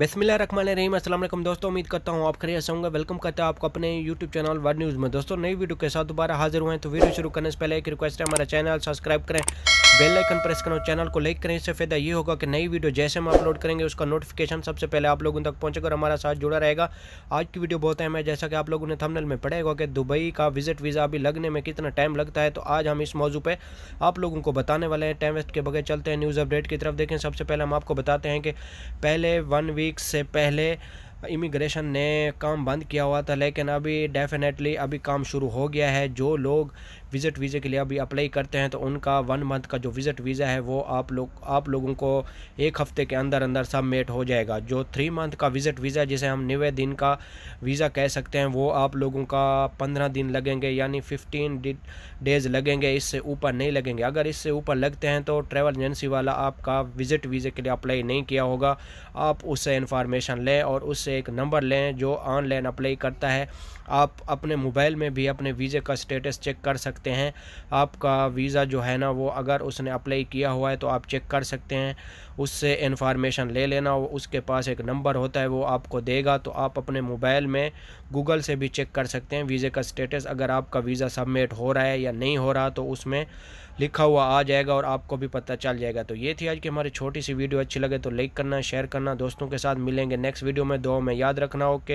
बिस्मिल्लाहिर्रहमानिर्रहीम। अस्सलाम वालेकुम दोस्तों, उम्मीद करता हूँ आप खैरियत से होंगे। वेलकम करता है आपको अपने यूट्यूब चैनल वर्ड न्यूज़ में। दोस्तों नई वीडियो के साथ दोबारा हाजिर हुए हैं। तो वीडियो शुरू करने से पहले एक रिक्वेस्ट है, हमारा चैनल सब्सक्राइब करें, बेल आइकन प्रेस करें, चैनल को लाइक करें। इससे फ़ायदा ये होगा कि नई वीडियो जैसे हम अपलोड करेंगे उसका नोटिफिकेशन सबसे पहले आप लोगों तक पहुँचेगा और हमारा साथ जुड़ा रहेगा। आज की वीडियो बहुत अहम है, जैसा कि आप लोगों ने थंबनेल में पढ़ा होगा कि दुबई का विजिट वीज़ा अभी लगने में कितना टाइम लगता है। तो आज हम इस मौजू पे आप लोगों को बताने वाले हैं। टाइम वेस्ट के बगैर चलते हैं न्यूज़ अपडेट की तरफ। देखें, सबसे पहले हम आपको बताते हैं कि पहले 1 वीक से पहले इमिग्रेशन ने काम बंद किया हुआ था, लेकिन अभी डेफिनेटली अभी काम शुरू हो गया है। जो लोग विज़िट वीज़े के लिए अभी अप्लाई करते हैं तो उनका 1 मंथ का जो विज़िट वीज़ा है वो आप लोगों को 1 हफ़्ते के अंदर अंदर सबमिट हो जाएगा। जो 3 मंथ का विज़िट वीज़ा जिसे हम 90 दिन का वीज़ा कह सकते हैं वो आप लोगों का 15 दिन लगेंगे, यानी 15 डेज़ लगेंगे। इससे ऊपर नहीं लगेंगे। अगर इससे ऊपर लगते हैं तो ट्रैवल एजेंसी वाला आपका विज़िट वीज़े के लिए अप्लाई नहीं किया होगा। आप उससे इन्फॉर्मेशन लें और उससे एक नंबर लें जो ऑनलाइन अप्लाई करता है। आप अपने मोबाइल में भी अपने वीज़े का स्टेटस चेक कर सकते हैं। आपका वीज़ा जो है ना वो अगर उसने अप्लाई किया हुआ है तो आप चेक कर सकते हैं, उससे इन्फॉर्मेशन ले लेना। वो उसके पास एक नंबर होता है वो आपको देगा, तो आप अपने मोबाइल में गूगल से भी चेक कर सकते हैं वीज़े का स्टेटस। अगर आपका वीज़ा सबमिट हो रहा है या नहीं हो रहा तो उसमें लिखा हुआ आ जाएगा और आपको भी पता चल जाएगा। तो ये थी आज की हमारी छोटी सी वीडियो। अच्छी लगे तो लाइक करना, शेयर करना, दोस्तों के साथ मिलेंगे नेक्स्ट वीडियो में। दुआ में याद रखना। ओके।